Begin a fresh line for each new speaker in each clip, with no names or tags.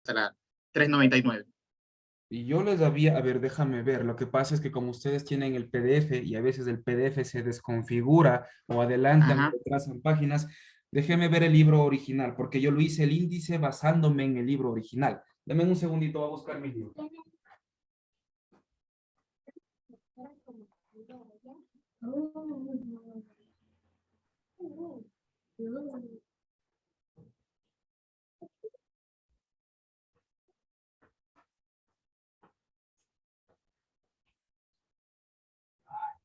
hasta la 399.
Y yo les había, a ver, déjame ver, lo que pasa es que como ustedes tienen el PDF y a veces el PDF se desconfigura o adelantan o
Ajá.
retrasan páginas, déjeme ver el libro original, porque yo lo hice el índice basándome en el libro original. Dame un segundito, voy a buscar mi libro.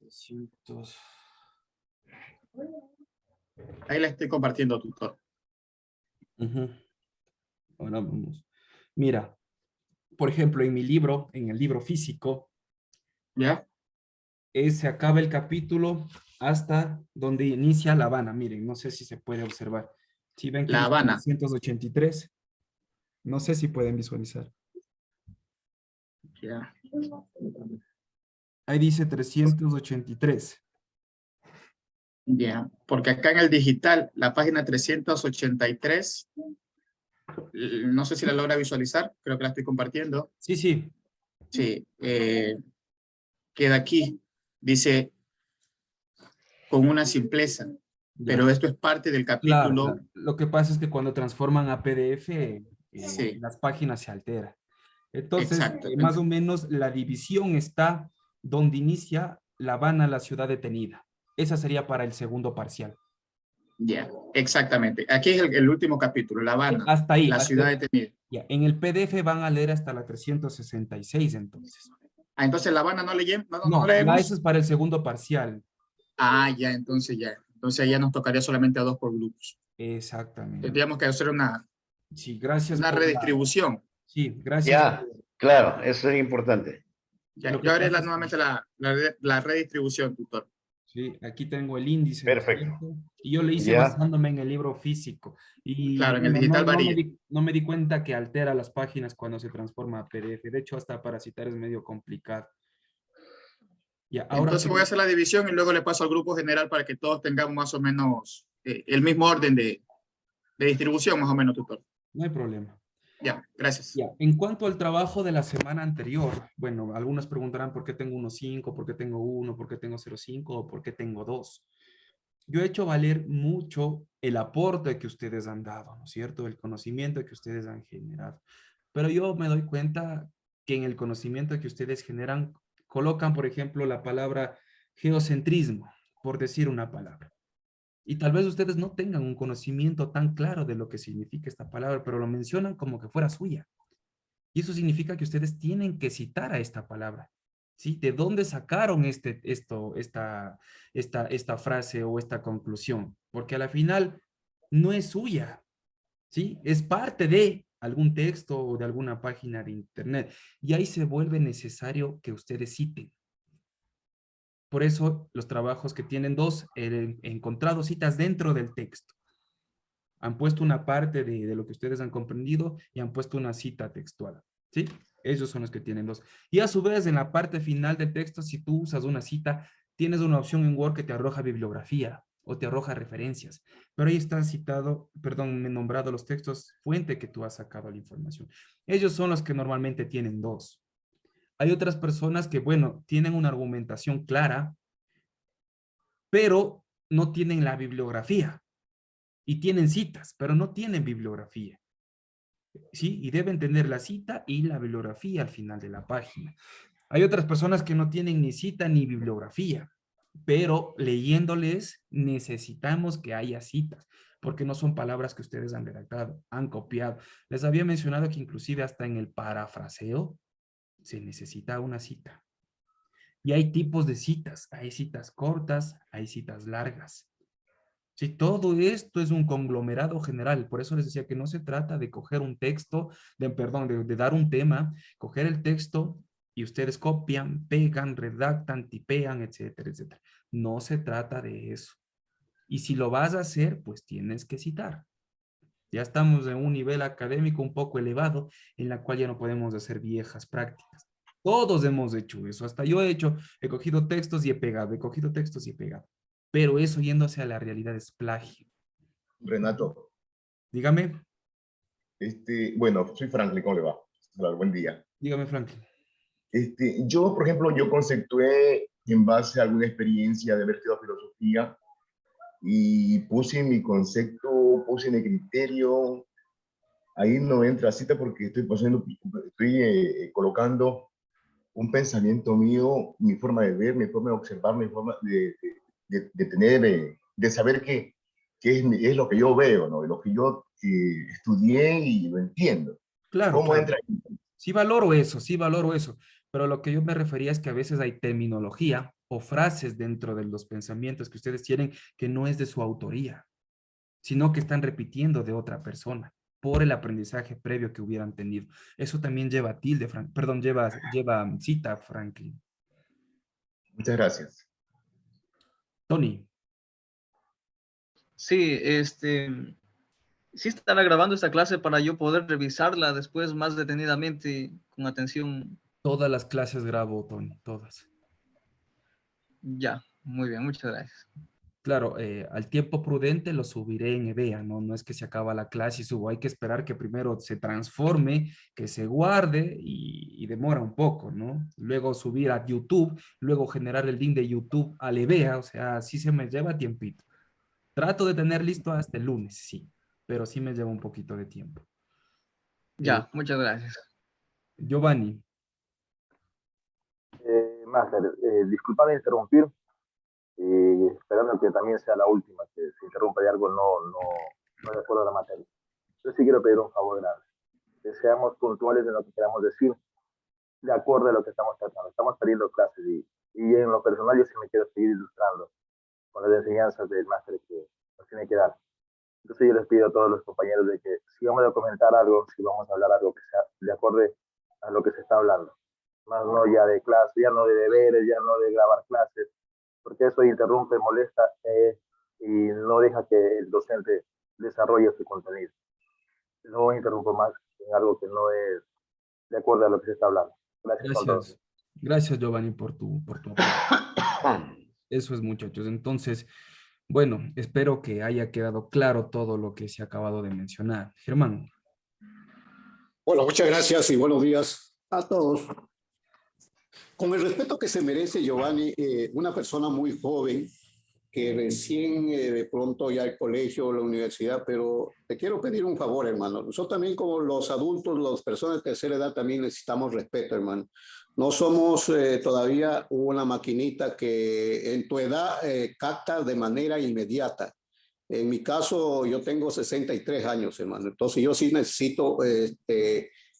Cientos.
Ahí la estoy compartiendo, tutor.
Ujú. Ahora vamos. Mira, por ejemplo, en mi libro, en el libro físico,
¿Ya?
se acaba el capítulo hasta donde inicia La Habana. Miren, no sé si se puede observar. Si ven que
La
dice
Habana.
383, no sé si pueden visualizar.
Ya.
Ahí dice 383.
Ya. Porque acá en el digital, la página 383, no sé si la logra visualizar, creo que la estoy compartiendo.
Sí, sí.
Sí, queda aquí. Dice, con una simpleza.
Ya.
Pero esto es parte del
Claro,
capítulo.
claro. Lo que pasa es que cuando transforman a PDF,
Sí,
las páginas se alteran. Entonces,
exacto.
más o menos la división está donde inicia La Habana, la ciudad detenida. Esa sería para el segundo parcial.
Ya, exactamente. Aquí es el último capítulo, La Habana,
Hasta ahí.
la ciudad detenida.
Ya. En el PDF van a leer hasta la 366, entonces.
Ah, entonces La Habana no, no
No, ya eso
leemos.
es para el segundo parcial.
Ah, ya, entonces ya. Entonces ya nos tocaría solamente a dos por grupos.
Exactamente.
Tendríamos que hacer
Sí, gracias
una
por la...
redistribución.
Sí, gracias
Ya,
por...
claro, eso es importante.
Ya,
Lo que
yo haré
pasa es que...
nuevamente la redistribución, tutor.
Sí, aquí tengo el índice, ¿no es
Perfecto.
cierto? Y yo le hice
Ya,
basándome en el libro físico. Y
Claro, en el
bueno,
digital varía.
no me di cuenta que altera las páginas cuando se transforma a PDF. De hecho, hasta para citar es medio complicado. Y ahora
Entonces voy a
que...
hacer la división y luego le paso al grupo general para que todos tengamos más o menos el mismo orden de distribución, más o menos, tutor.
No hay problema.
Ya, gracias.
Ya, en cuanto al trabajo de la semana anterior, bueno, algunos preguntarán por qué tengo 1.5, por qué tengo 1, por qué tengo 0.5 o por qué tengo 2. Yo he hecho valer mucho el aporte que ustedes han dado, ¿no es cierto? El conocimiento que ustedes han generado. Pero yo me doy cuenta que en el conocimiento que ustedes generan, colocan, por ejemplo, la palabra geocentrismo, por decir una palabra. Y tal vez ustedes no tengan un conocimiento tan claro de lo que significa esta palabra, pero lo mencionan como que fuera suya. Y eso significa que ustedes tienen que citar a esta palabra. ¿Sí? ¿De dónde sacaron esta frase o esta conclusión? Porque a la final no es suya, ¿sí? Es parte de algún texto o de alguna página de internet. Y ahí se vuelve necesario que ustedes citen. Por eso los trabajos que tienen dos, encontrado citas dentro del texto. Han puesto una parte de lo que ustedes han comprendido y han puesto una cita textual, ¿sí? Esos son los que tienen dos. Y a su vez, en la parte final del texto, si tú usas una cita, tienes una opción en Word que te arroja bibliografía o te arroja referencias. Pero ahí están citado, perdón, me he nombrado los textos fuente que tú has sacado la información. Ellos son los que normalmente tienen dos. Hay otras personas que, bueno, tienen una argumentación clara, pero no tienen la bibliografía y tienen citas, pero no tienen bibliografía. ¿Sí? Y deben tener la cita y la bibliografía al final de la página. Hay otras personas que no tienen ni cita ni bibliografía, pero leyéndoles necesitamos que haya citas, porque no son palabras que ustedes han redactado, han copiado. Les había mencionado que inclusive hasta en el parafraseo se necesita una cita. Y hay tipos de citas, hay citas cortas, hay citas largas. Sí, todo esto es un conglomerado general. Por eso les decía que no se trata de coger un texto, perdón, de dar un tema, coger el texto y ustedes copian, pegan, redactan, tipean, etcétera, etcétera. No se trata de eso. Y si lo vas a hacer, pues tienes que citar. Ya estamos en un nivel académico un poco elevado en la cual ya no podemos hacer viejas prácticas. Todos hemos hecho eso. Hasta yo he hecho, he cogido textos y he pegado, he cogido textos y he pegado. Pero eso yéndose a la realidad es plagio.
Renato,
Dígame.
Bueno, soy Franklin, ¿cómo le va? Hola, buen día.
Dígame, Franklin.
Yo, por ejemplo, yo conceptué en base a alguna experiencia de haber estudiado filosofía y puse mi concepto, puse mi criterio. Ahí no entra cita porque estoy colocando un pensamiento mío, mi forma de ver, mi forma de observar, mi forma de tener, de saber qué es lo que yo veo, ¿no? Lo que yo estudié y lo entiendo.
Claro,
¿Cómo
claro.
entra ahí?
Sí valoro eso, pero lo que yo me refería es que a veces hay terminología o frases dentro de los pensamientos que ustedes tienen que no es de su autoría, sino que están repitiendo de otra persona por el aprendizaje previo que hubieran tenido. Eso también lleva tilde, perdón, lleva cita, Franklin.
Muchas gracias.
Tony,
Sí, sí estará grabando esta clase para yo poder revisarla después más detenidamente, con atención.
todas las clases grabo, Tony, todas.
Ya, muy bien, muchas gracias.
Claro, al tiempo prudente lo subiré en EVEA, ¿no? No es que se acaba la clase y subo, hay que esperar que primero se transforme, que se guarde y demora un poco, ¿no? Luego subir a YouTube, luego generar el link de YouTube al EVEA, o sea, sí se me lleva tiempito. Trato de tener listo hasta el lunes, sí, pero sí me lleva un poquito de tiempo.
Ya, muchas gracias.
Giovanni,
Máster, disculpa de interrumpir, esperando que también sea la última, que se interrumpa de algo no de acuerdo a la materia. Yo sí quiero pedir un favor grande, que seamos puntuales en lo que queramos decir, de acuerdo a lo que estamos tratando. Estamos perdiendo clases y en lo personal yo sí me quiero seguir ilustrando con las enseñanzas del máster que nos tiene que dar. Entonces yo les pido a todos los compañeros de que si vamos a comentar algo, si vamos a hablar algo que sea de acuerdo a lo que se está hablando, más no ya de clase, ya no de deberes, ya no de grabar clases, porque eso interrumpe, molesta y no deja que el docente desarrolle su contenido. No interrumpo más en algo que no es de acuerdo a lo que se está hablando. Gracias con todo.
gracias. Gracias, Giovanni, por tu aporte. Eso es, muchachos. Entonces, bueno, espero que haya quedado claro todo lo que se ha acabado de mencionar. Germán.
Bueno, muchas gracias y buenos días a todos. Con el respeto que se merece, Giovanni, una persona muy joven que recién de pronto ya el colegio o la universidad, pero te quiero pedir un favor, hermano. Nosotros también como los adultos, las personas de tercera edad también necesitamos respeto, hermano. No somos todavía una maquinita que en tu edad capta de manera inmediata. En mi caso, yo tengo 63 años, hermano. Entonces, yo sí necesito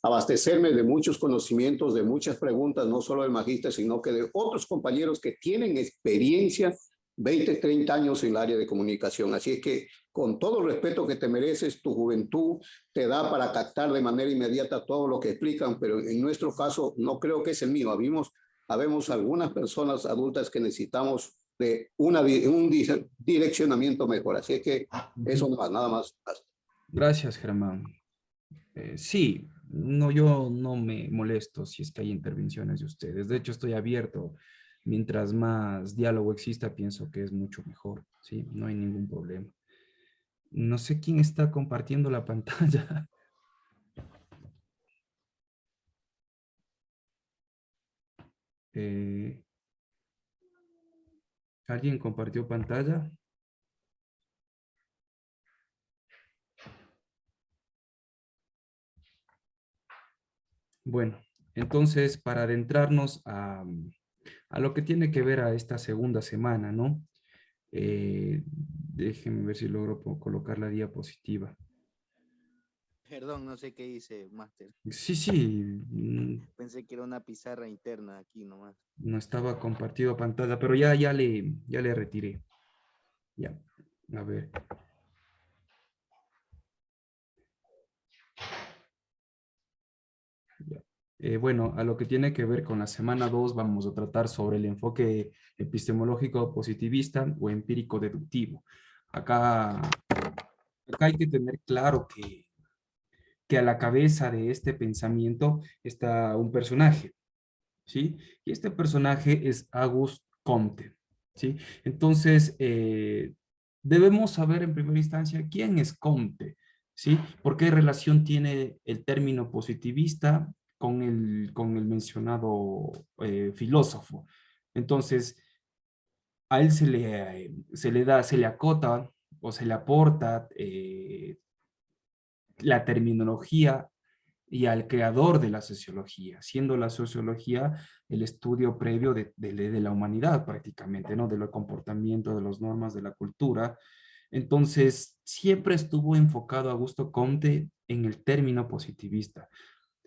abastecerme de muchos conocimientos, de muchas preguntas, no solo del magíster, sino que de otros compañeros que tienen experiencia 20, 30 años en el área de comunicación. Así es que, con todo el respeto que te mereces, tu juventud te da para captar de manera inmediata todo lo que explican, pero en nuestro caso no creo que es el mío. Habemos algunas personas adultas que necesitamos de un direccionamiento mejor. Así es que eso no más, nada más.
Gracias, Germán. Sí, no, yo no me molesto si es que hay intervenciones de ustedes. De hecho, estoy abierto. Mientras más diálogo exista, pienso que es mucho mejor. Sí, no hay ningún problema. No sé quién está compartiendo la pantalla. ¿Alguien compartió pantalla? Bueno, entonces para adentrarnos a lo que tiene que ver a esta segunda semana, ¿no? Déjenme ver si logro colocar la diapositiva.
Perdón, no sé qué hice, máster.
Sí, sí,
Pensé que era una pizarra interna aquí nomás.
no estaba compartido pantalla, pero ya le retiré. Ya, a ver. Ya. Bueno, a lo que tiene que ver con la semana 2 vamos a tratar sobre el enfoque epistemológico positivista o empírico deductivo. Acá hay que tener claro que a la cabeza de este pensamiento está un personaje, ¿sí? Y este personaje es Auguste Comte, ¿sí? Entonces, debemos saber en primera instancia quién es Comte. ¿sí? ¿Por qué relación tiene el término positivista con el mencionado filósofo? Entonces, a él se le acota o se le aporta la terminología y al creador de la sociología, siendo la sociología el estudio previo de la humanidad prácticamente, ¿no? De los comportamientos, de las normas, de la cultura. Entonces, siempre estuvo enfocado Augusto Comte en el término positivista.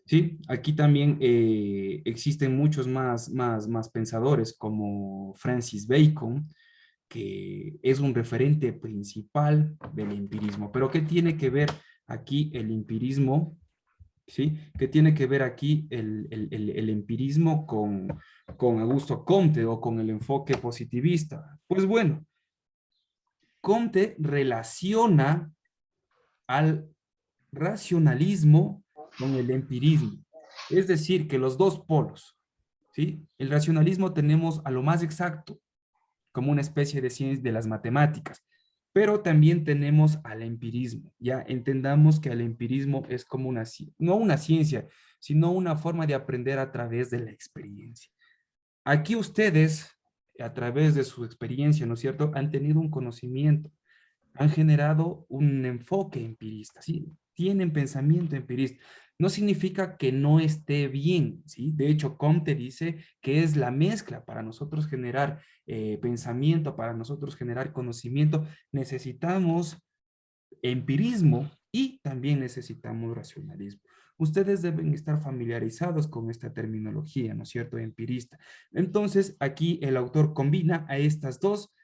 Sí, aquí también existen muchos más pensadores como Francis Bacon, que es un referente principal del empirismo. Pero ¿qué tiene que ver aquí el empirismo? ¿Sí? ¿Qué tiene que ver aquí el empirismo con Augusto Comte o con el enfoque positivista? Pues bueno, Comte relaciona al racionalismo con el empirismo. Es decir, que los dos polos, ¿sí? El racionalismo tenemos a lo más exacto, como una especie de ciencia de las matemáticas, pero también tenemos al empirismo. Ya entendamos que el empirismo es como no una ciencia, sino una forma de aprender a través de la experiencia. Aquí ustedes, a través de su experiencia, ¿no es cierto?, han tenido un conocimiento, han generado un enfoque empirista, ¿sí? Tienen pensamiento empirista. No significa que no esté bien, ¿sí? De hecho, Comte dice que es la mezcla para nosotros generar pensamiento, para nosotros generar conocimiento. Necesitamos empirismo y también necesitamos racionalismo. Ustedes deben estar familiarizados con esta terminología, ¿no es cierto?, empirista. Entonces, aquí el autor combina a estas dos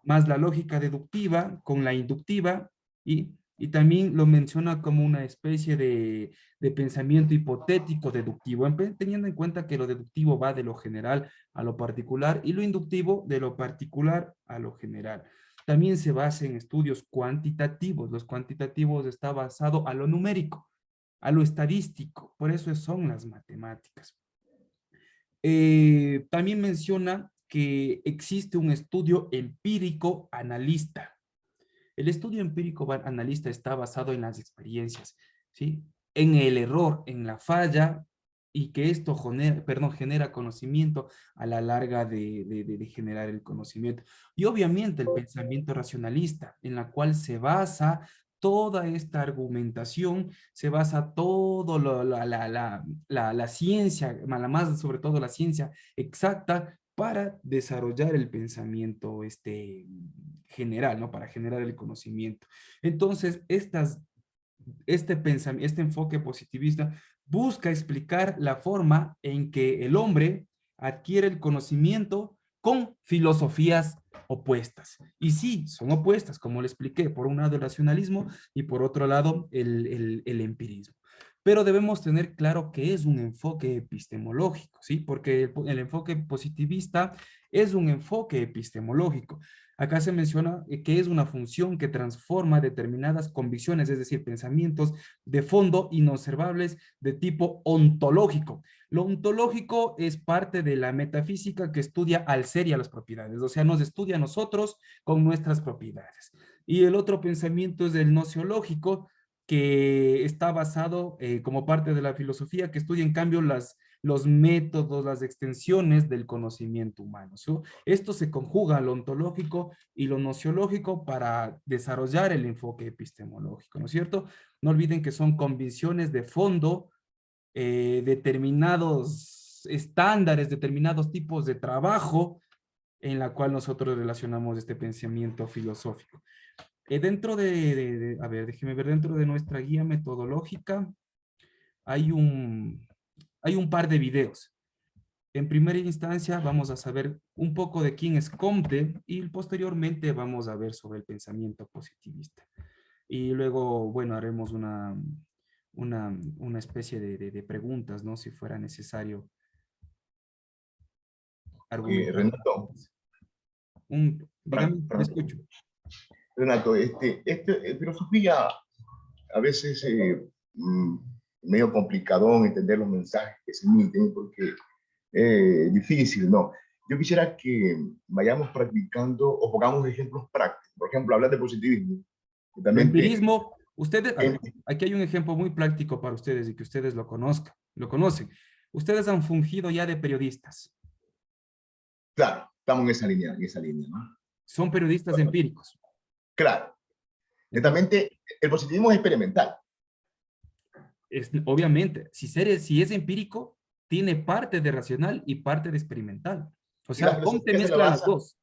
más la lógica deductiva con la inductiva y también lo menciona como una especie de pensamiento hipotético deductivo, teniendo en cuenta que lo deductivo va de lo general a lo particular y lo inductivo de lo particular a lo general. También se basa en estudios cuantitativos. Los cuantitativos está basado a lo numérico, a lo estadístico. Por eso son las matemáticas. También menciona que existe un estudio empírico analista. El estudio empírico analista está basado en las experiencias, ¿sí? En el error, en la falla, y que esto genera conocimiento a la larga de generar el conocimiento. Y obviamente el pensamiento racionalista, en la cual se basa toda esta argumentación, se basa todo la ciencia, más sobre todo la ciencia exacta, para desarrollar el pensamiento general, ¿no? Para generar el conocimiento. Entonces, este enfoque positivista busca explicar la forma en que el hombre adquiere el conocimiento con filosofías opuestas. Y sí, son opuestas, como le expliqué, por un lado el racionalismo y por otro lado el empirismo. Pero debemos tener claro que es un enfoque epistemológico, ¿sí? Porque el enfoque positivista es un enfoque epistemológico. Acá se menciona que es una función que transforma determinadas convicciones, es decir, pensamientos de fondo inobservables de tipo ontológico. Lo ontológico es parte de la metafísica que estudia al ser y a las propiedades, o sea, nos estudia a nosotros con nuestras propiedades. Y el otro pensamiento es el nociológico, que está basado como parte de la filosofía, que estudia en cambio los métodos, las extensiones del conocimiento humano. Esto se conjuga lo ontológico y lo nociológico para desarrollar el enfoque epistemológico, ¿no es cierto? No olviden que son convicciones de fondo, determinados estándares, determinados tipos de trabajo en la cual nosotros relacionamos este pensamiento filosófico. A ver, déjeme ver, dentro de nuestra guía metodológica hay un par de videos. En primera instancia vamos a saber un poco de quién es Comte y posteriormente vamos a ver sobre el pensamiento positivista. Y luego, bueno, haremos una especie de preguntas, ¿no? Si fuera necesario argumentar.
Renato,
Dígame, le
perdón.
escucho.
Renato, filosofía a veces medio complicado entender los mensajes que se emiten porque es difícil, ¿no? Yo quisiera que vayamos practicando o pongamos ejemplos prácticos. Por ejemplo, hablar de positivismo. Que
Lo
también
empirismo, Ustedes, a ver, aquí hay un ejemplo muy práctico para ustedes y que ustedes lo conocen. Ustedes han fungido ya de periodistas.
Claro, estamos en esa línea, ¿no?
Son periodistas empíricos.
Claro.
Entonces,
Netamente, el positivismo es experimental.
obviamente, si es empírico, tiene parte de racional y parte de experimental. O
Y la
sea, Comte
filosofía se la
mezcla las
basa,
dos.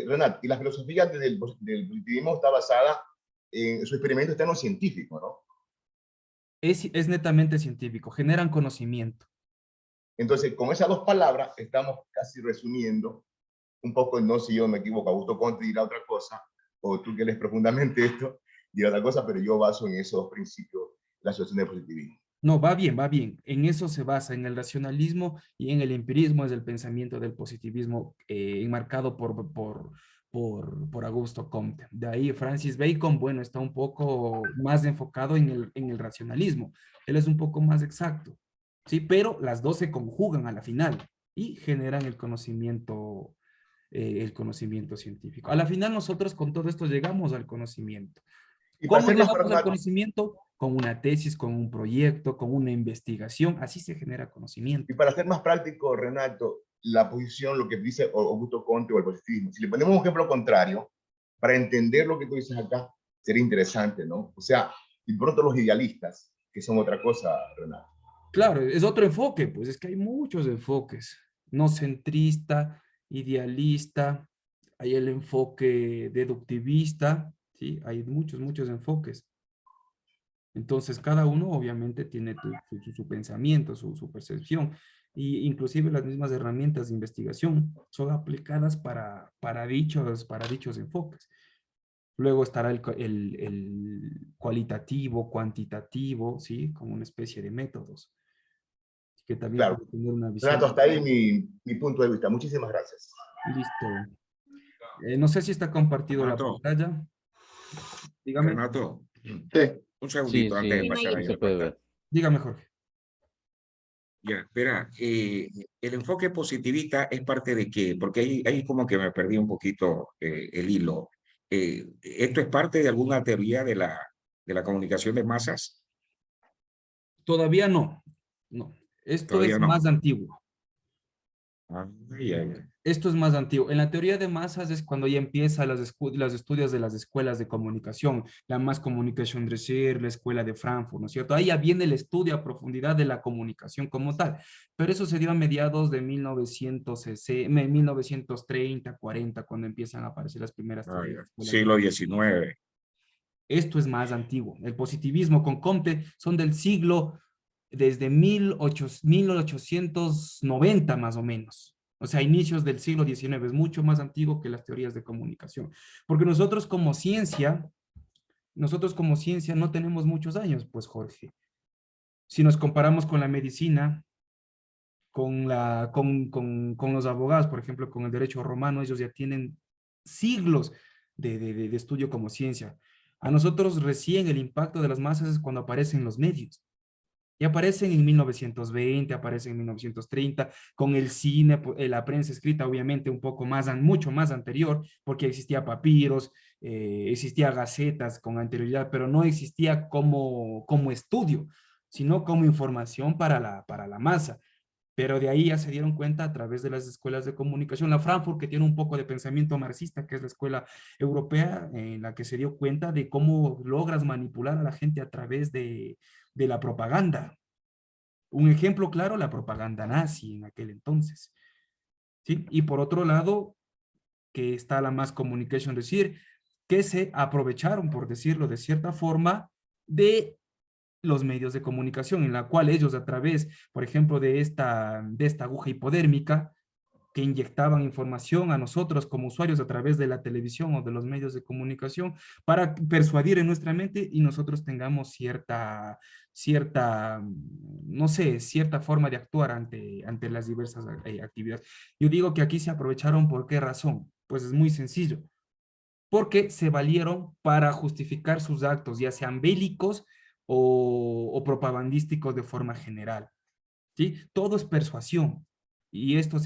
Renat, y la filosofía del positivismo está basada en su experimento, está en lo científico, ¿no?
Es netamente científico, generan conocimiento.
Entonces, con esas dos palabras, estamos casi resumiendo un poco, no sé si yo me equivoco, Augusto Conte dirá otra cosa, o tú que lees profundamente esto, dirá otra cosa, pero yo baso en esos principios la situación del positivismo.
No, va bien, va bien. En eso se basa, en el racionalismo y en el empirismo es el pensamiento del positivismo enmarcado por Augusto Comte. De ahí Francis Bacon, bueno, está un poco más enfocado en el racionalismo. Él es un poco más exacto, ¿sí? Pero las dos se conjugan a la final y generan el conocimiento científico. A la final nosotros con todo esto llegamos al conocimiento.
Y para
¿Cómo
ser más
llegamos al
pragmático,
conocimiento? Con una tesis, con un proyecto, con una investigación, así se genera conocimiento.
y para ser más práctico, Renato, la posición, lo que dice Augusto Conte o el positivismo, si le ponemos un ejemplo contrario, para entender lo que tú dices acá, sería interesante, ¿no? O sea, y pronto los idealistas, que son otra cosa, Renato.
Claro, es otro enfoque, pues es que hay muchos enfoques, no centrista, idealista, hay el enfoque deductivista, ¿sí? Hay muchos enfoques. Entonces, cada uno obviamente tiene su pensamiento, su percepción, y inclusive las mismas herramientas de investigación son aplicadas para dichos enfoques. Luego estará el cualitativo, cuantitativo, ¿sí? Como una especie de métodos, que también
Claro.
puede tener una visión.
Renato, hasta ahí mi punto de vista. Muchísimas gracias.
Listo. No sé si está compartido la
Renato.
pantalla. Dígame.
Renato,
Sí.
un segundito antes de pasar ahí.
Se puede ver.
Dígame, Jorge.
Ya, espera, el enfoque positivista es parte de qué, porque ahí como que me perdí un poquito el hilo. ¿Esto es parte de alguna teoría de la comunicación de masas?
Todavía no. No. Esto
Todavía
es
no.
más antiguo.
Ah, ya, ya.
Esto es más antiguo. En la teoría de masas es cuando ya empiezan los estudios de las escuelas de comunicación, la Mass Communication Research, la escuela de Frankfurt, ¿no es cierto? Ahí ya viene el estudio a profundidad de la comunicación como tal. Pero eso se dio a mediados de 1930, 40, cuando empiezan a aparecer las primeras
Ah,
teorías.
ya. Siglo XIX.
Esto es más antiguo. El positivismo con Comte son del siglo, desde 1890 más o menos. O sea, inicios del siglo XIX, es mucho más antiguo que las teorías de comunicación. Porque nosotros como ciencia no tenemos muchos años, pues Jorge. Si nos comparamos con la medicina, con los abogados, por ejemplo, con el derecho romano, ellos ya tienen siglos de estudio como ciencia. A nosotros recién el impacto de las masas es cuando aparecen los medios. Y aparecen en 1920, aparecen en 1930, con el cine, la prensa escrita obviamente un poco más, mucho más anterior, porque existía papiros, existía gacetas con anterioridad, pero no existía como estudio, sino como información para la masa. Pero de ahí ya se dieron cuenta a través de las escuelas de comunicación. La Frankfurt, que tiene un poco de pensamiento marxista, que es la escuela europea, en la que se dio cuenta de cómo logras manipular a la gente a través de la propaganda. Un ejemplo claro, la propaganda nazi en aquel entonces. ¿Sí? Y por otro lado, que está la Mass Communication, decir, que se aprovecharon, por decirlo de cierta forma, de los medios de comunicación, en la cual ellos a través, por ejemplo, de esta aguja hipodérmica, que inyectaban información a nosotros como usuarios a través de la televisión o de los medios de comunicación para persuadir en nuestra mente y nosotros tengamos no sé, cierta forma de actuar ante las diversas actividades. Yo digo que aquí se aprovecharon, ¿por qué razón? Pues es muy sencillo. Porque se valieron para justificar sus actos, ya sean bélicos o propagandísticos de forma general. ¿Sí? Todo es persuasión. Y esto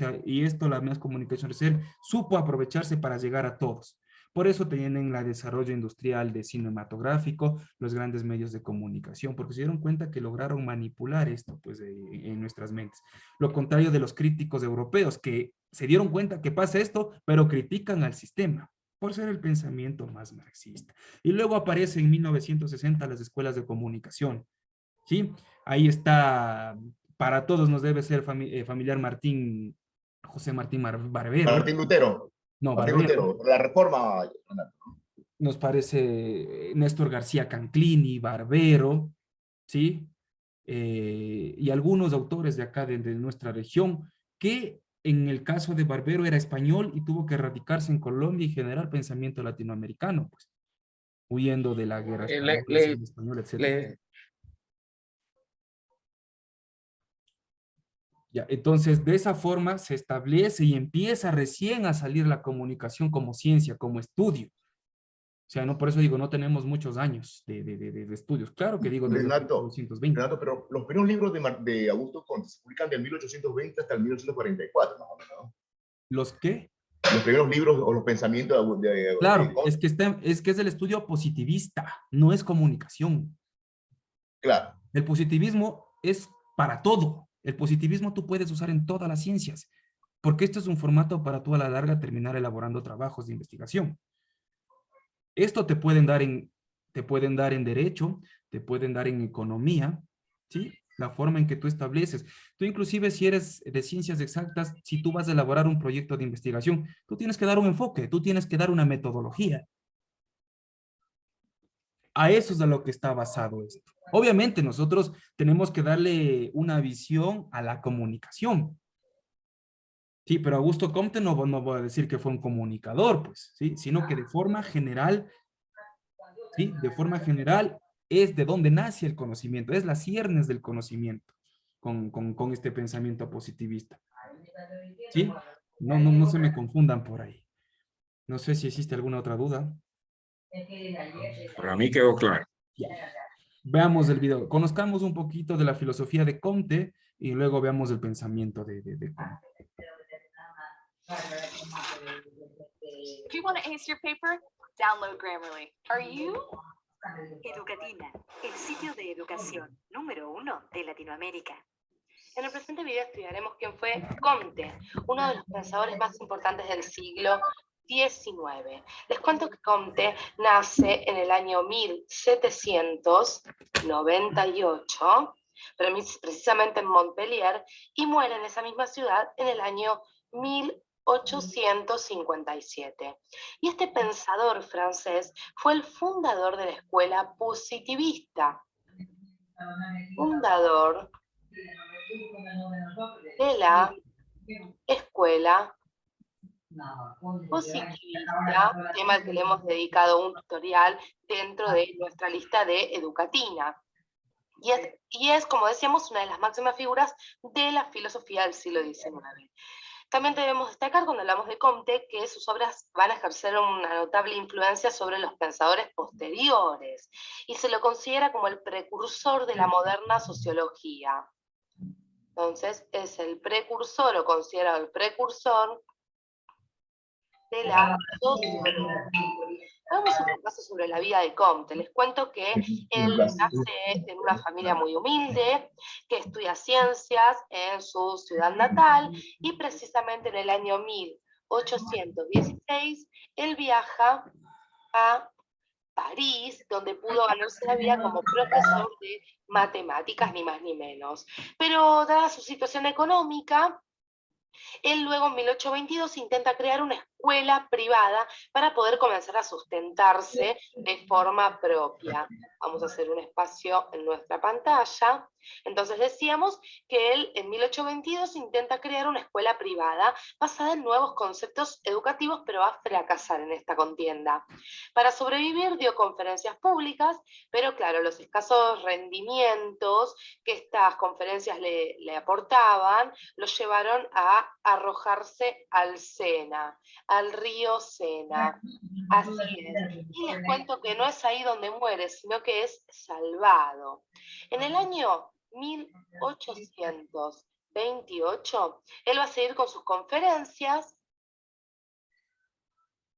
la Mass Communication Research supo aprovecharse para llegar a todos. Por eso tienen el desarrollo industrial de cinematográfico, los grandes medios de comunicación, porque se dieron cuenta que lograron manipular esto pues, en nuestras mentes. Lo contrario de los críticos europeos, que se dieron cuenta que pasa esto, pero critican al sistema por ser el pensamiento más marxista. Y luego aparece en 1960 las escuelas de comunicación, ¿sí? Ahí está, para todos nos debe ser familiar José Martín Barbero.
Martín Lutero.
No,
Martín
Barbero.
Lutero, la reforma.
Nos parece Néstor García Canclini, Barbero, ¿sí? Y algunos autores de acá, de nuestra región, que en el caso de Barbero era español y tuvo que radicarse en Colombia y generar pensamiento latinoamericano, pues, huyendo de la guerra española, etc. Ya, entonces, de esa forma se establece y empieza recién a salir la comunicación como ciencia, como estudio. O sea, no, por eso digo, no tenemos muchos años de estudios. Claro que digo desde
Renato,
1920.
Renato, pero los primeros libros de Augusto Comte se publican del 1820 hasta el 1944, más o menos, ¿no?
¿Los qué?
Los primeros libros o los pensamientos
Claro,
Comte.
es que es el estudio positivista, no es comunicación.
Claro.
El positivismo es para todo. El positivismo tú puedes usar en todas las ciencias, porque esto es un formato para tú a la larga terminar elaborando trabajos de investigación. Esto te pueden dar en derecho, te pueden dar en economía, ¿sí? La forma en que tú estableces. Tú inclusive si eres de ciencias exactas, si tú vas a elaborar un proyecto de investigación, tú tienes que dar un enfoque, tú tienes que dar una metodología. A eso es a lo que está basado esto. Obviamente nosotros tenemos que darle una visión a la comunicación. Sí, pero Augusto Comte no voy a decir que fue un comunicador, pues, ¿sí? Sino que de forma general, ¿sí? De forma general es de donde nace el conocimiento, es las ciernes del conocimiento con este pensamiento positivista. ¿Sí? No se me confundan por ahí. No sé si existe alguna otra duda.
Para mí quedó claro.
Ya. Veamos el video. Conozcamos un poquito de la filosofía de Comte y luego veamos el pensamiento de Comte.
If you want to ace your paper, download Grammarly. Are you? Educatina, el sitio de educación número 1 de Latinoamérica. En el presente video estudiaremos quién fue Comte, uno de los pensadores más importantes del siglo XIX. Les cuento que Comte nace en el año 1798, precisamente en Montpellier, y muere en esa misma ciudad en el año 1857. Y este pensador francés fue el fundador de la escuela positivista. Fundador de la escuela positivista, tema al que le hemos dedicado un tutorial dentro de nuestra lista de Educatina. Y es, como decíamos, una de las máximas figuras de la filosofía del siglo XIX. También debemos destacar cuando hablamos de Comte que sus obras van a ejercer una notable influencia sobre los pensadores posteriores y se lo considera como el precursor de la moderna sociología. Entonces es el precursor o considerado el precursor de la sociología. Hagamos un repaso sobre la vida de Comte. Les cuento que él nace en una familia muy humilde, que estudia ciencias en su ciudad natal, y precisamente en el año 1816 él viaja a París, donde pudo ganarse la vida como profesor de matemáticas, ni más ni menos. Pero dada su situación económica, él luego en 1822 intenta crear una escuela privada para poder comenzar a sustentarse de forma propia. Vamos a hacer un espacio en nuestra pantalla. Entonces decíamos que él en 1822 intenta crear una escuela privada basada en nuevos conceptos educativos, pero va a fracasar en esta contienda. Para sobrevivir dio conferencias públicas, pero claro, los escasos rendimientos que estas conferencias le aportaban los llevaron a arrojarse al Sena, al río Sena. Así es. Y les cuento que no es ahí donde muere, sino que es salvado. En el año 1828, él va a seguir con sus conferencias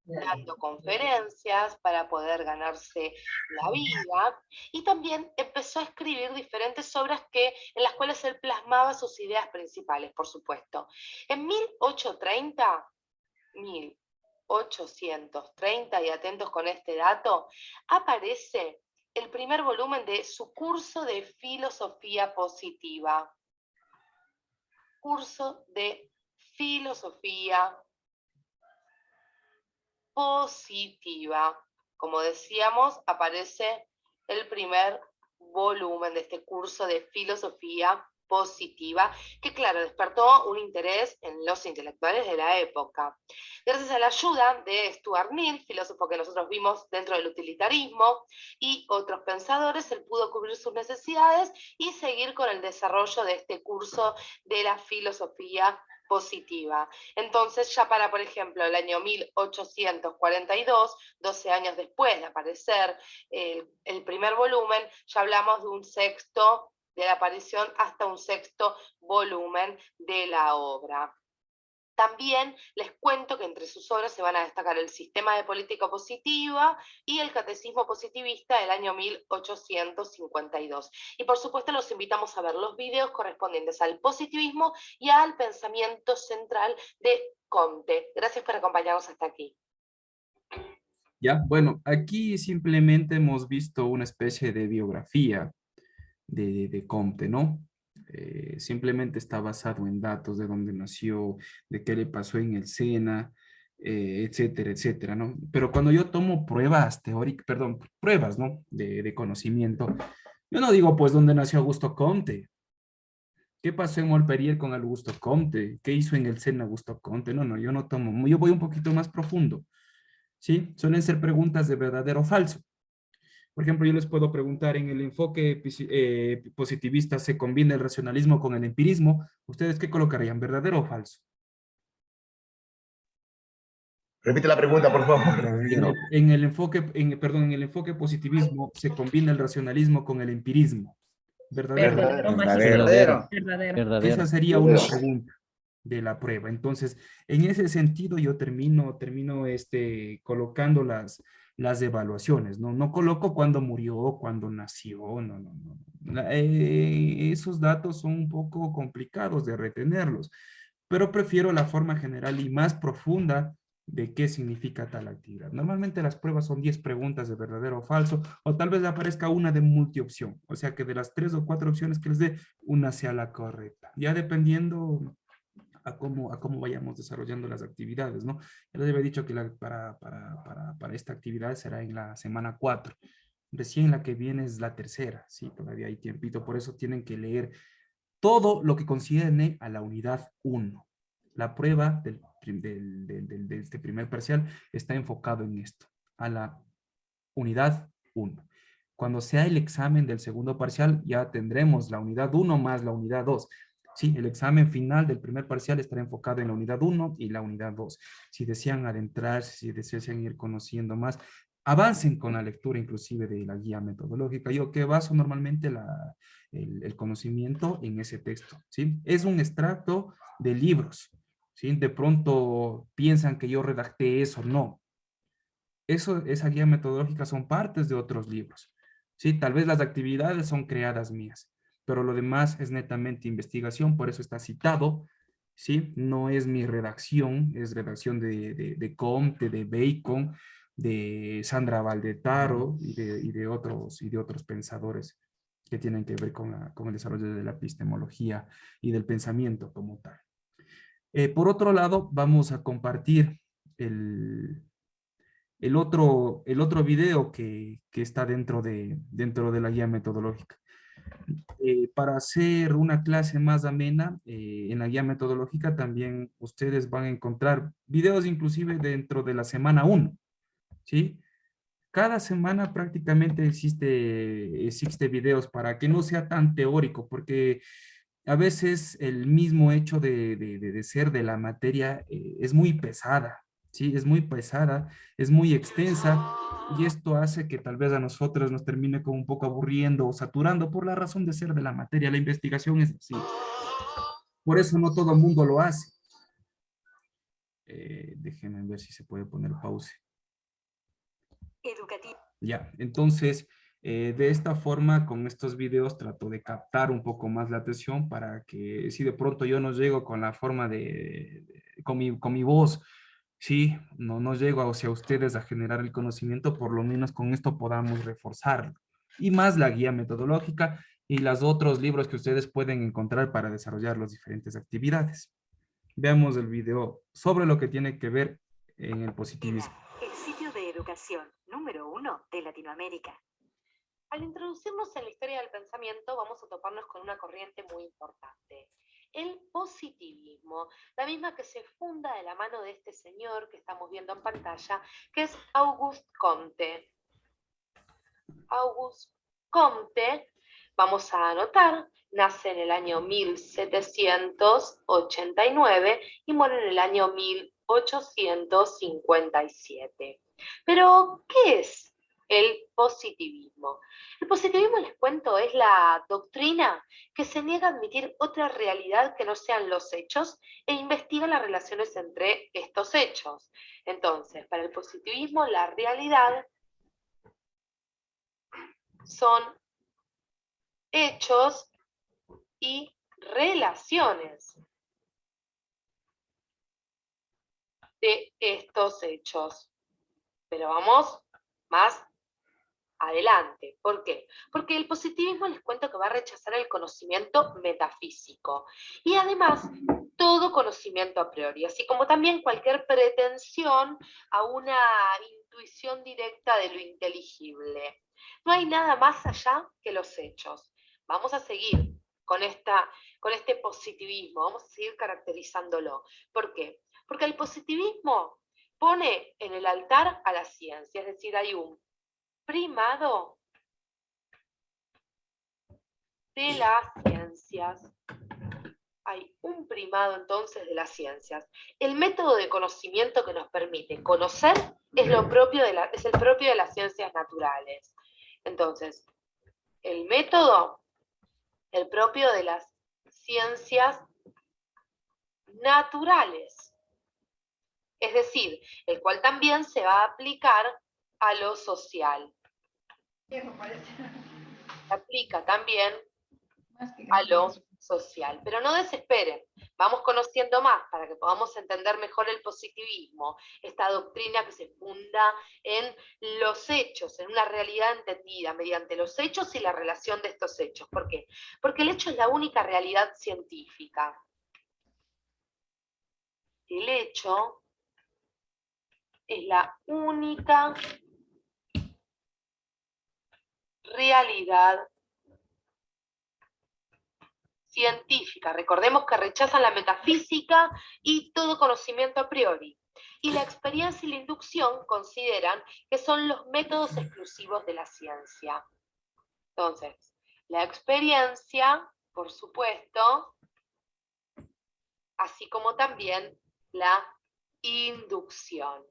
dando conferencias para poder ganarse la vida, y también empezó a escribir diferentes obras en las cuales él plasmaba sus ideas principales, por supuesto. En 1830, y atentos con este dato, aparece el primer volumen de su curso de filosofía positiva. Curso de filosofía positiva. Como decíamos, aparece el primer volumen de este curso de filosofía positiva, que claro, despertó un interés en los intelectuales de la época. Gracias a la ayuda de Stuart Mill, filósofo que nosotros vimos dentro del utilitarismo, y otros pensadores, él pudo cubrir sus necesidades y seguir con el desarrollo de este curso de la filosofía positiva. Entonces, ya para, por ejemplo, el año 1842, 12 años después de aparecer el primer volumen, ya hablamos de la aparición hasta un sexto volumen de la obra. También les cuento que entre sus obras se van a destacar el Sistema de Política Positiva y el Catecismo Positivista del año 1852. Y por supuesto los invitamos a ver los videos correspondientes al positivismo y al pensamiento central de Comte. Gracias por acompañarnos hasta aquí.
Ya, bueno, aquí simplemente hemos visto una especie de biografía de Comte, ¿no? Simplemente está basado en datos de dónde nació, de qué le pasó en el SENA, etcétera, etcétera, ¿no? Pero cuando yo tomo pruebas teóricas, perdón, pruebas, ¿no? De conocimiento, yo no digo, pues, dónde nació Augusto Comte. ¿Qué pasó en Montpellier con Augusto Comte? ¿Qué hizo en el SENA Augusto Comte? No, yo no tomo, yo voy un poquito más profundo, ¿sí? Suelen ser preguntas de verdadero o falso. Por ejemplo, yo les puedo preguntar, en el enfoque positivista, ¿se combina el racionalismo con el empirismo? ¿Ustedes qué colocarían, verdadero o falso?
Repite la pregunta, por favor.
En el enfoque positivismo, ¿se combina el racionalismo con el empirismo? ¿Verdadero?
Verdadero.
Esa sería una pregunta de la prueba. Entonces, en ese sentido, yo termino colocando las evaluaciones, ¿no? No coloco cuándo murió, cuándo nació, no. Esos datos son un poco complicados de retenerlos, pero prefiero la forma general y más profunda de qué significa tal actividad. Normalmente las pruebas son 10 preguntas de verdadero o falso, o tal vez aparezca una de multiopción, o sea que de las 3 o 4 opciones que les dé, una sea la correcta, ya dependiendo a cómo vayamos desarrollando las actividades, ¿no? Ya les había dicho que para esta actividad será en la semana 4. Recién la que viene es la tercera, sí, todavía hay tiempito, por eso tienen que leer todo lo que concierne a la unidad 1. La prueba de este primer parcial está enfocado en esto, a la unidad 1. Cuando sea el examen del segundo parcial, ya tendremos la unidad 1 más la unidad 2. Sí, el examen final del primer parcial estará enfocado en la unidad 1 y la unidad 2. Si desean adentrarse, si desean ir conociendo más, avancen con la lectura inclusive de la guía metodológica. Yo que baso normalmente el conocimiento en ese texto, ¿sí? Es un extracto de libros, ¿sí? De pronto piensan que yo redacté eso, no. Esa guía metodológica son partes de otros libros, ¿sí? Tal vez las actividades son creadas mías, pero lo demás es netamente investigación, por eso está citado, ¿sí? No es mi redacción, es redacción de Comte, de Bacon, de Sandra Valdetaro y de otros pensadores que tienen que ver con el desarrollo de la epistemología y del pensamiento como tal. Por otro lado, vamos a compartir el otro video que está dentro de la guía metodológica. Para hacer una clase más amena, en la guía metodológica también ustedes van a encontrar videos inclusive dentro de la semana 1, ¿sí? Cada semana prácticamente existe videos para que no sea tan teórico, porque a veces el mismo hecho de ser de la materia es muy pesada, ¿sí? Es muy pesada, es muy extensa, y esto hace que tal vez a nosotros nos termine como un poco aburriendo o saturando por la razón de ser de la materia. La investigación es así. Por eso no todo el mundo lo hace. Déjenme ver si se puede poner pause.
Educativo.
Ya, entonces, de esta forma, con estos videos trato de captar un poco más la atención para que si de pronto yo no llego con la forma con mi voz, sí, no llego hacia ustedes a generar el conocimiento, por lo menos con esto podamos reforzarlo. Y más la guía metodológica y los otros libros que ustedes pueden encontrar para desarrollar las diferentes actividades. Veamos el video sobre lo que tiene que ver en el positivismo.
El sitio de educación número 1 de Latinoamérica.
Al introducirnos en la historia del pensamiento, vamos a toparnos con una corriente muy importante, el positivismo, la misma que se funda de la mano de este señor que estamos viendo en pantalla, que es Auguste Comte. Auguste Comte, vamos a anotar, nace en el año 1789 y muere en el año 1857. Pero, ¿qué es el positivismo? El positivismo, les cuento, es la doctrina que se niega a admitir otra realidad que no sean los hechos e investiga las relaciones entre estos hechos. Entonces, para el positivismo, la realidad son hechos y relaciones de estos hechos. Pero vamos más adelante. ¿Por qué? Porque el positivismo, les cuento, que va a rechazar el conocimiento metafísico y además todo conocimiento a priori, así como también cualquier pretensión a una intuición directa de lo inteligible. No hay nada más allá que los hechos. Vamos a seguir con este positivismo, vamos a seguir caracterizándolo. ¿Por qué? Porque el positivismo pone en el altar a la ciencia, es decir, hay un primado de las ciencias. Hay un primado entonces de las ciencias. El método de conocimiento que nos permite conocer es el propio de las ciencias naturales. Entonces, el método, el propio de las ciencias naturales. Es decir, el cual también se va a aplicar a lo social. Se aplica también a lo social. Pero no desesperen, vamos conociendo más para que podamos entender mejor el positivismo, esta doctrina que se funda en los hechos, en una realidad entendida mediante los hechos y la relación de estos hechos. ¿Por qué? Porque el hecho es la única realidad científica. El hecho es la única realidad científica. Recordemos que rechazan la metafísica y todo conocimiento a priori. Y la experiencia y la inducción consideran que son los métodos exclusivos de la ciencia. Entonces, la experiencia, por supuesto, así como también la inducción.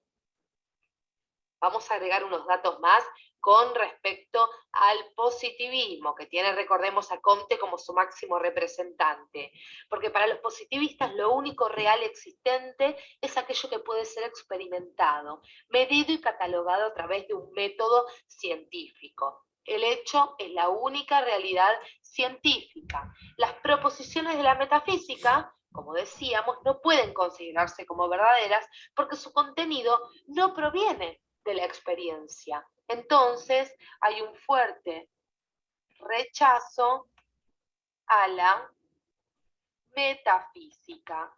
Vamos a agregar unos datos más con respecto al positivismo, que tiene, recordemos, a Comte como su máximo representante. Porque para los positivistas lo único real existente es aquello que puede ser experimentado, medido y catalogado a través de un método científico. El hecho es la única realidad científica. Las proposiciones de la metafísica, como decíamos, no pueden considerarse como verdaderas porque su contenido no proviene de la experiencia. Entonces, hay un fuerte rechazo a la metafísica.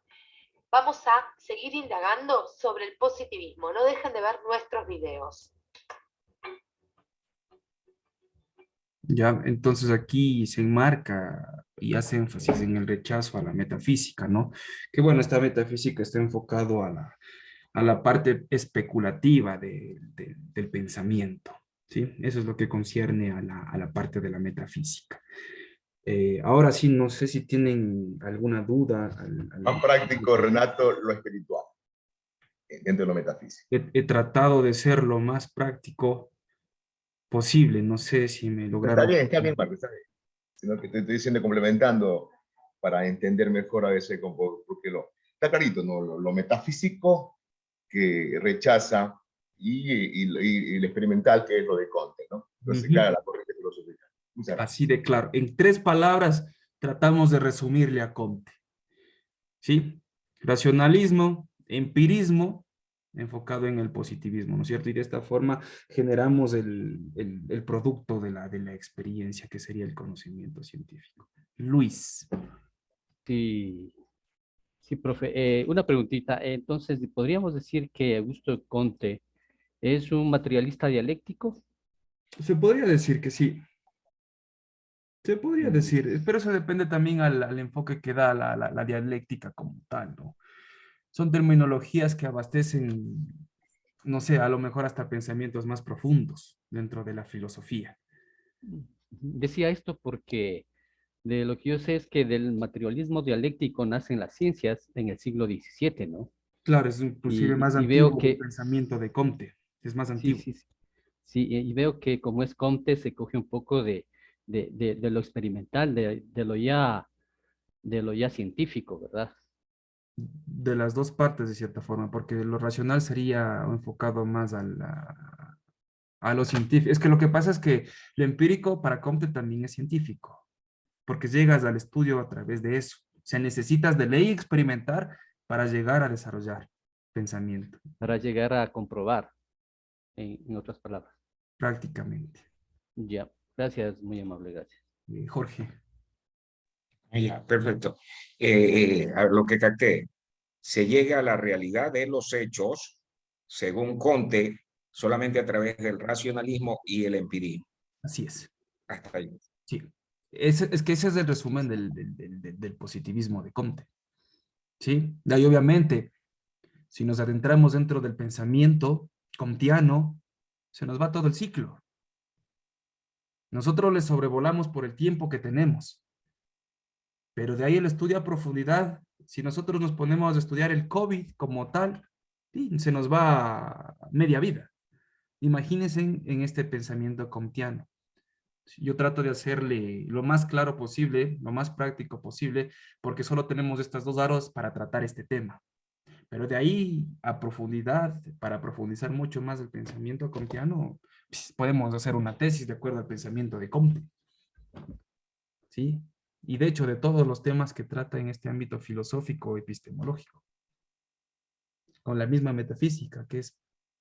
Vamos a seguir indagando sobre el positivismo. No dejen de ver nuestros videos.
Ya, entonces aquí se enmarca y hace énfasis en el rechazo a la metafísica, ¿no? Que bueno, esta metafísica está enfocado a la parte especulativa del pensamiento, ¿sí? Eso es lo que concierne a la parte de la metafísica. Ahora sí, no sé si tienen alguna duda.
Más práctico, Renato, lo espiritual, dentro de lo metafísico.
He tratado de ser lo más práctico posible, no sé si me lograron.
Está bien, Marco, está bien. Sino que te estoy diciendo, complementando, para entender mejor a veces porque está clarito, ¿no? Lo metafísico que rechaza y lo experimental que es lo de Comte, ¿no? Entonces, claro, la corriente filosófica. Muchas gracias.
Así de claro. En 3 palabras tratamos de resumirle a Comte. ¿Sí? Racionalismo, empirismo, enfocado en el positivismo, ¿no es cierto? Y de esta forma generamos el producto de la experiencia, que sería el conocimiento científico. Luis.
Sí, sí, profe. Una preguntita. Entonces, ¿podríamos decir que Augusto Comte es un materialista dialéctico?
Se podría decir que sí. Se podría decir, pero eso depende también al enfoque que da la dialéctica como tal, ¿no? Son terminologías que abastecen, no sé, a lo mejor hasta pensamientos más profundos dentro de la filosofía.
Decía esto porque de lo que yo sé es que del materialismo dialéctico nacen las ciencias en el siglo XVII, ¿no?
Claro, es inclusive más
Y veo
antiguo el
que,
pensamiento de Comte, es más
sí,
antiguo.
sí, sí, sí, y veo que como es Comte se coge un poco de lo experimental, de lo ya científico, ¿verdad?
De las dos partes, de cierta forma, porque lo racional sería enfocado más a lo científico. Es que lo que pasa es que lo empírico para Comte también es científico, porque llegas al estudio a través de eso. O sea, necesitas de ley experimentar para llegar a desarrollar pensamiento.
Para llegar a comprobar, en otras palabras.
Prácticamente.
Ya, gracias, muy amable, gracias.
Jorge.
Ya, perfecto. A lo que capté, se llega a la realidad de los hechos, según Comte, solamente a través del racionalismo y el empirismo.
Así es.
Hasta ahí.
Sí. Es que ese es el resumen del positivismo de Comte. ¿Sí? De ahí, obviamente, si nos adentramos dentro del pensamiento comtiano, se nos va todo el ciclo. Nosotros le sobrevolamos por el tiempo que tenemos. Pero de ahí el estudio a profundidad, si nosotros nos ponemos a estudiar el COVID como tal, sí, se nos va media vida. Imagínense en este pensamiento comtiano. Yo trato de hacerle lo más claro posible, lo más práctico posible, porque solo tenemos estas 2 aros para tratar este tema. Pero de ahí a profundidad, para profundizar mucho más el pensamiento comtiano, pues, podemos hacer una tesis de acuerdo al pensamiento de Comte. ¿Sí? Y de hecho, de todos los temas que trata en este ámbito filosófico epistemológico, con la misma metafísica, que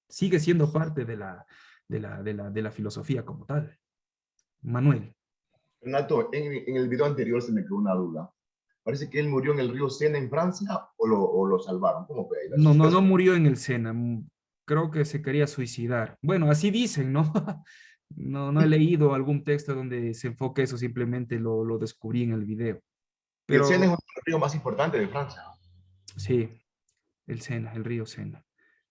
sigue siendo parte de la filosofía como tal. Manuel.
Renato, en el video anterior se me quedó una duda. Parece que él murió en el río Sena en Francia o lo salvaron. ¿Cómo fue ahí?
No murió en el Sena. Creo que se quería suicidar. Bueno, así dicen, ¿no? No he leído algún texto donde se enfoque eso, simplemente lo descubrí en el video.
Pero, el Sena es el río más importante de Francia.
Sí, el Sena, el río Sena.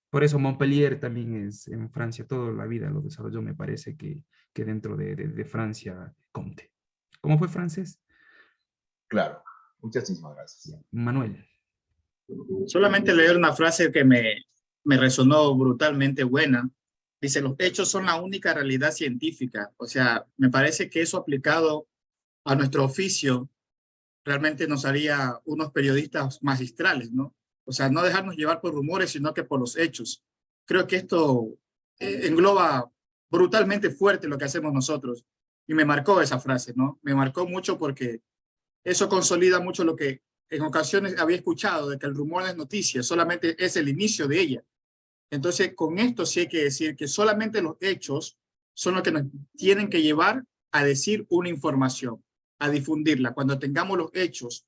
Por eso Montpellier también es en Francia, toda la vida lo desarrolló, me parece que dentro de Francia, Comte. ¿Cómo fue francés?
Claro, muchísimas gracias.
Manuel.
Solamente leer una frase que me resonó brutalmente buena. Dice, los hechos son la única realidad científica. O sea, me parece que eso aplicado a nuestro oficio realmente nos haría unos periodistas magistrales, ¿no? O sea, no dejarnos llevar por rumores, sino que por los hechos. Creo que esto engloba brutalmente fuerte lo que hacemos nosotros. Y me marcó esa frase, ¿no? Me marcó mucho porque eso consolida mucho lo que en ocasiones había escuchado, de que el rumor no es noticia, solamente es el inicio de ella. Entonces, con esto sí hay que decir que solamente los hechos son los que nos tienen que llevar a decir una información, a difundirla. Cuando tengamos los hechos,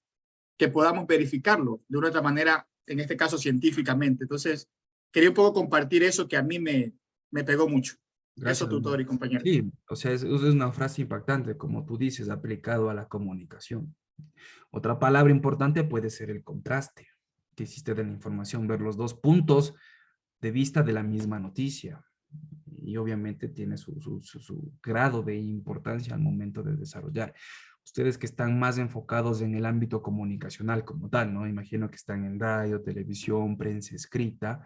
que podamos verificarlo de una otra manera, en este caso científicamente. Entonces, quería un poco compartir eso que a mí me pegó mucho.
Gracias,
eso, tutor y compañero.
Sí, o sea, es una frase impactante, como tú dices, aplicado a la comunicación. Otra palabra importante puede ser el contraste que existe de la información, ver los 2 puntos de vista de la misma noticia. Y obviamente tiene su grado de importancia al momento de desarrollar. Ustedes que están más enfocados en el ámbito comunicacional como tal, ¿no? Imagino que están en radio, televisión, prensa escrita,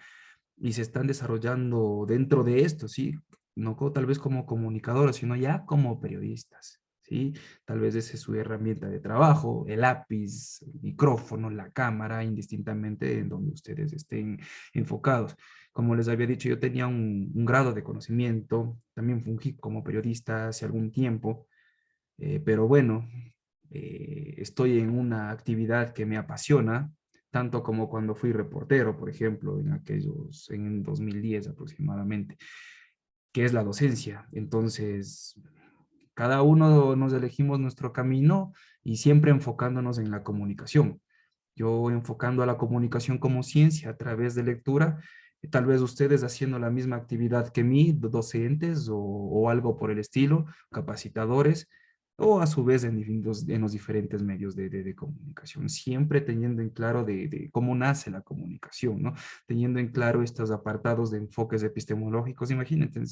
y se están desarrollando dentro de esto, ¿sí? No tal vez como comunicadores, sino ya como periodistas, ¿sí? Tal vez esa es su herramienta de trabajo, el lápiz, el micrófono, la cámara, indistintamente en donde ustedes estén enfocados. Como les había dicho, yo tenía un grado de conocimiento, también fungí como periodista hace algún tiempo, pero bueno, estoy en una actividad que me apasiona, tanto como cuando fui reportero, por ejemplo, en 2010 aproximadamente, que es la docencia. Entonces, cada uno nos elegimos nuestro camino y siempre enfocándonos en la comunicación. Yo enfocando a la comunicación como ciencia a través de lectura, tal vez ustedes haciendo la misma actividad que mí, docentes o algo por el estilo, capacitadores, o a su vez en los diferentes medios de comunicación, siempre teniendo en claro de cómo nace la comunicación, ¿no? Teniendo en claro estos apartados de enfoques epistemológicos. Imagínense,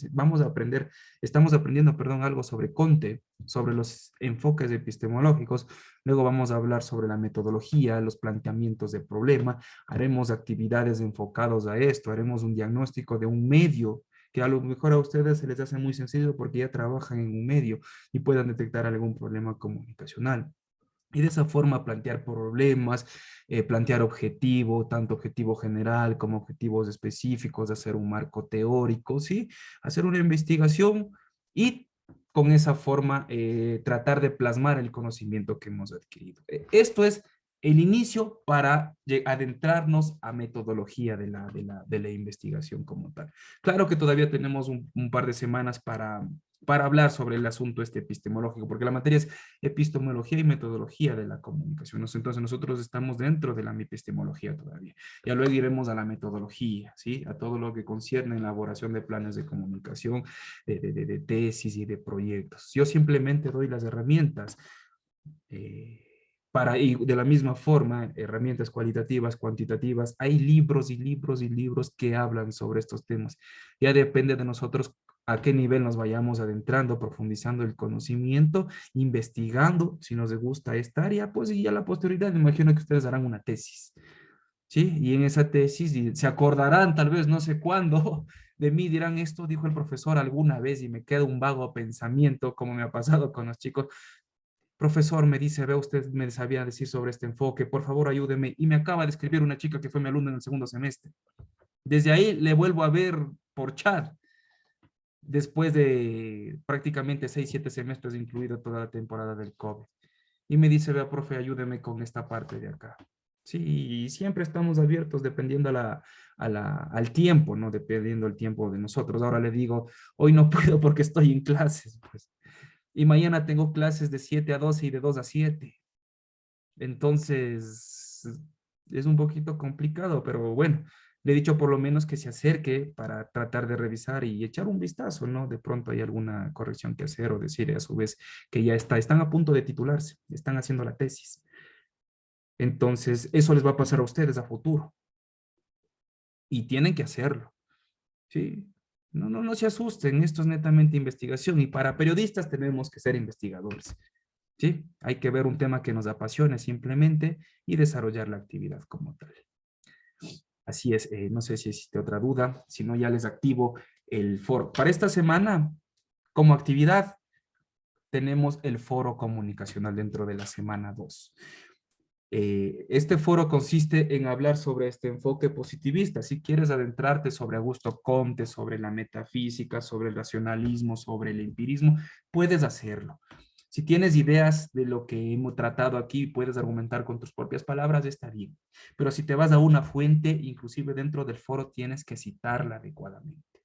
estamos aprendiendo, perdón, algo sobre Conte, sobre los enfoques epistemológicos. Luego vamos a hablar sobre la metodología, los planteamientos de problema, haremos actividades enfocadas a esto, haremos un diagnóstico de un medio que a lo mejor a ustedes se les hace muy sencillo porque ya trabajan en un medio y puedan detectar algún problema comunicacional. Y de esa forma plantear problemas, plantear objetivo, tanto objetivo general como objetivos específicos, hacer un marco teórico, ¿sí? Hacer una investigación y con esa forma tratar de plasmar el conocimiento que hemos adquirido. Esto es el inicio para adentrarnos a metodología de la investigación como tal. Claro que todavía tenemos un par de semanas para hablar sobre el asunto este epistemológico, porque la materia es epistemología y metodología de la comunicación. Entonces nosotros estamos dentro de la epistemología todavía. Ya luego iremos a la metodología, ¿sí? A todo lo que concierne en la elaboración de planes de comunicación, de tesis y de proyectos. Yo simplemente doy las herramientas y de la misma forma, herramientas cualitativas, cuantitativas, hay libros y libros y libros que hablan sobre estos temas. Ya depende de nosotros a qué nivel nos vayamos adentrando, profundizando el conocimiento, investigando, si nos gusta esta área, pues y a la posterioridad me imagino que ustedes harán una tesis, ¿sí? Y en esa tesis se acordarán tal vez no sé cuándo de mí, dirán esto dijo el profesor alguna vez y me queda un vago pensamiento como me ha pasado con los chicos. Profesor, me dice, vea usted me sabía decir sobre este enfoque, por favor ayúdeme. Y me acaba de escribir una chica que fue mi alumna en el segundo semestre. Desde ahí le vuelvo a ver por chat, después de prácticamente 6, 7 semestres, incluida toda la temporada del COVID. Y me dice, vea, profe, ayúdeme con esta parte de acá. Sí, siempre estamos abiertos dependiendo al tiempo, ¿no? Dependiendo del tiempo de nosotros. Ahora le digo, hoy no puedo porque estoy en clases, pues. Y mañana tengo clases de 7 a 12 y de 2 a 7. Entonces, es un poquito complicado, pero bueno, le he dicho por lo menos que se acerque para tratar de revisar y echar un vistazo, ¿no? De pronto hay alguna corrección que hacer o decir a su vez que ya están a punto de titularse, están haciendo la tesis. Entonces, eso les va a pasar a ustedes a futuro. Y tienen que hacerlo, ¿sí? No se asusten, esto es netamente investigación y para periodistas tenemos que ser investigadores. ¿Sí? Hay que ver un tema que nos apasione simplemente y desarrollar la actividad como tal. Así es, no sé si existe otra duda, si no ya les activo el foro. Para esta semana, como actividad, tenemos el foro comunicacional dentro de la semana 2. Este foro consiste en hablar sobre este enfoque positivista. Si quieres adentrarte sobre Augusto Comte, sobre la metafísica, sobre el racionalismo, sobre el empirismo, puedes hacerlo. Si tienes ideas de lo que hemos tratado aquí, puedes argumentar con tus propias palabras, está bien. Pero si te vas a una fuente, inclusive dentro del foro, tienes que citarla adecuadamente.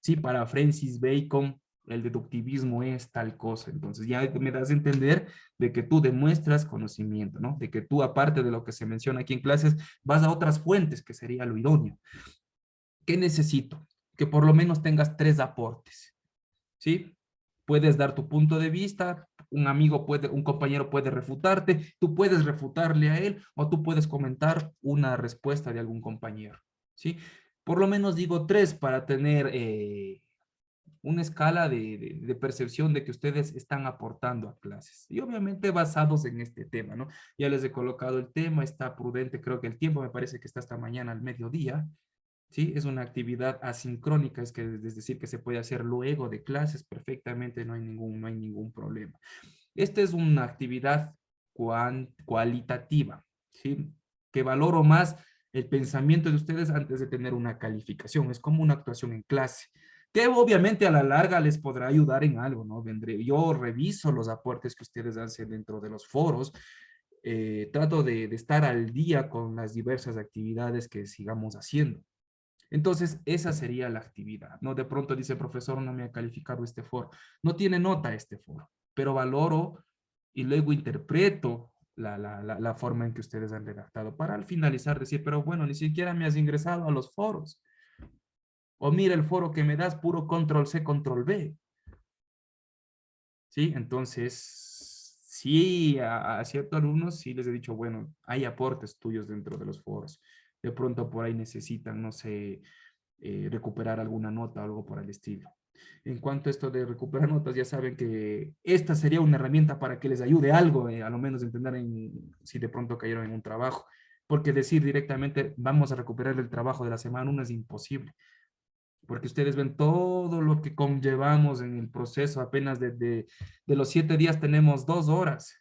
Sí, para Francis Bacon, el deductivismo es tal cosa. Entonces ya me das a entender de que tú demuestras conocimiento, ¿no? De que tú, aparte de lo que se menciona aquí en clases, vas a otras fuentes, que sería lo idóneo. ¿Qué necesito? Que por lo menos tengas 3 aportes, ¿sí? Puedes dar tu punto de vista, un compañero puede refutarte, tú puedes refutarle a él o tú puedes comentar una respuesta de algún compañero, ¿sí? Por lo menos digo 3 para tener una escala de percepción de que ustedes están aportando a clases. Y obviamente basados en este tema, ¿no? Ya les he colocado el tema, está prudente, creo que el tiempo me parece que está hasta mañana al mediodía. ¿Sí? Es una actividad asincrónica, es decir, que se puede hacer luego de clases perfectamente, no hay ningún problema. Esta es una actividad cualitativa, ¿sí? Que valoro más el pensamiento de ustedes antes de tener una calificación. Es como una actuación en clase, que obviamente a la larga les podrá ayudar en algo, ¿no? Yo reviso los aportes que ustedes hacen dentro de los foros, trato de estar al día con las diversas actividades que sigamos haciendo. Entonces, esa sería la actividad, ¿no? De pronto dice, profesor, no me ha calificado este foro. No tiene nota este foro, pero valoro y luego interpreto la forma en que ustedes han redactado para al finalizar decir, pero bueno, ni siquiera me has ingresado a los foros. O mira el foro que me das, puro control C, control V. ¿Sí? Entonces, sí, a ciertos alumnos sí les he dicho, bueno, hay aportes tuyos dentro de los foros. De pronto por ahí necesitan, no sé, recuperar alguna nota o algo por el estilo. En cuanto a esto de recuperar notas, ya saben que esta sería una herramienta para que les ayude algo, a lo menos entender si de pronto cayeron en un trabajo. Porque decir directamente, vamos a recuperar el trabajo de la semana 1 es imposible. Porque ustedes ven todo lo que conllevamos en el proceso, apenas de los 7 días tenemos 2 horas.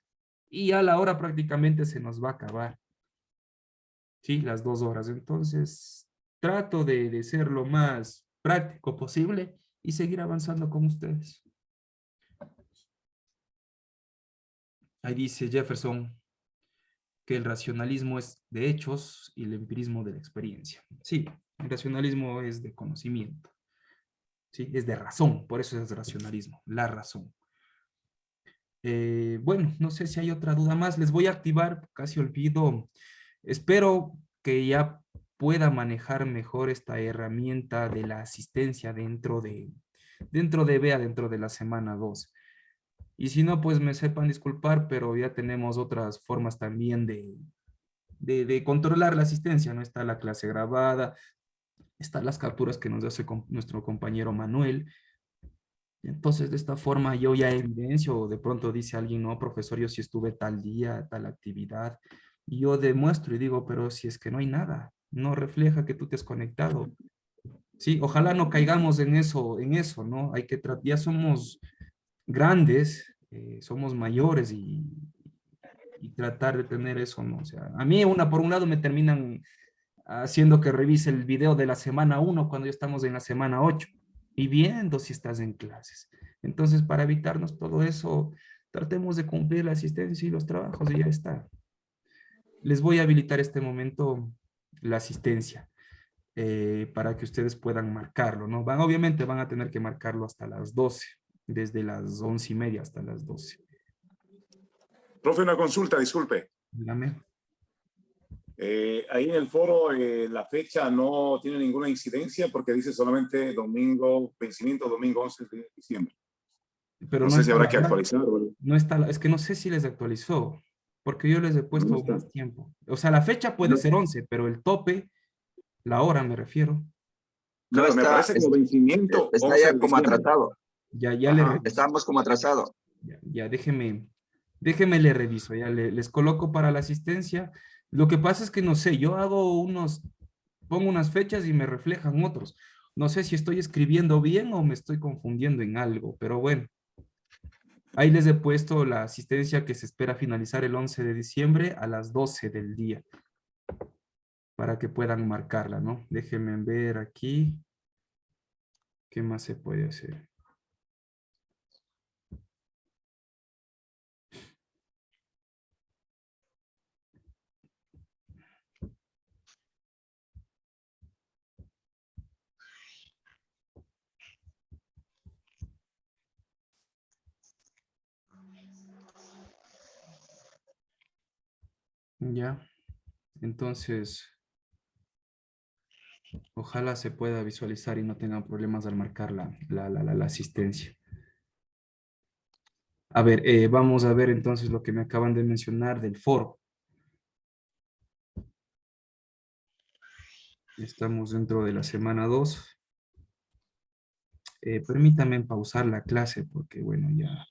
Y a la hora prácticamente se nos va a acabar. Sí, las 2 horas. Entonces, trato de ser lo más práctico posible y seguir avanzando con ustedes. Ahí dice Jefferson que el racionalismo es de hechos y el empirismo de la experiencia. Sí, el racionalismo es de conocimiento. Sí, es de razón, por eso es racionalismo, la razón. Bueno, no sé si hay otra duda más. Les voy a activar, casi olvido. Espero que ya pueda manejar mejor esta herramienta de la asistencia dentro de BEA, dentro de la semana 2. Y si no, pues me sepan disculpar, pero ya tenemos otras formas también de controlar la asistencia, ¿no? Está la clase grabada, están las capturas que nos hace nuestro compañero Manuel. Entonces, de esta forma yo ya evidencio, o de pronto dice alguien, no, profesor, yo sí estuve tal día, tal actividad, y yo demuestro y digo, pero si es que no hay nada, no refleja que tú te has conectado. Sí, ojalá no caigamos en eso, ¿no? Hay que ya somos grandes, somos mayores y tratar de tener eso, ¿no? O sea, a mí por un lado me terminan haciendo que revise el video de la semana 1 cuando ya estamos en la semana 8 y viendo si estás en clases. Entonces, para evitarnos todo eso, tratemos de cumplir la asistencia y los trabajos y ya está. Les voy a habilitar este momento la asistencia para que ustedes puedan marcarlo, ¿no? Obviamente van a tener que marcarlo hasta las 12, desde las 11:30 hasta las 12.
Profe, una consulta, disculpe.
Dígame.
Ahí en el foro la fecha no tiene ninguna incidencia porque dice solamente domingo, vencimiento domingo 11 de diciembre.
Pero
no sé si habrá que actualizar.
No está, es que no sé si les actualizó, porque yo les he puesto más tiempo. O sea, la fecha puede ser 11, pero el tope, la hora me refiero.
Claro, me parece que el vencimiento
está ya como atrasado.
Ya le reviso.
Estamos como atrasados.
Ya déjeme le reviso, ya les coloco para la asistencia. Lo que pasa es que no sé, yo pongo unas fechas y me reflejan otros. No sé si estoy escribiendo bien o me estoy confundiendo en algo, pero bueno. Ahí les he puesto la asistencia que se espera finalizar el 11 de diciembre a las 12 del día. Para que puedan marcarla, ¿no? Déjenme ver aquí. ¿Qué más se puede hacer? Ya, entonces, ojalá se pueda visualizar y no tengan problemas al marcar la asistencia. A ver, vamos a ver entonces lo que me acaban de mencionar del foro. Estamos dentro de la semana 2. Permítanme pausar la clase porque, bueno, ya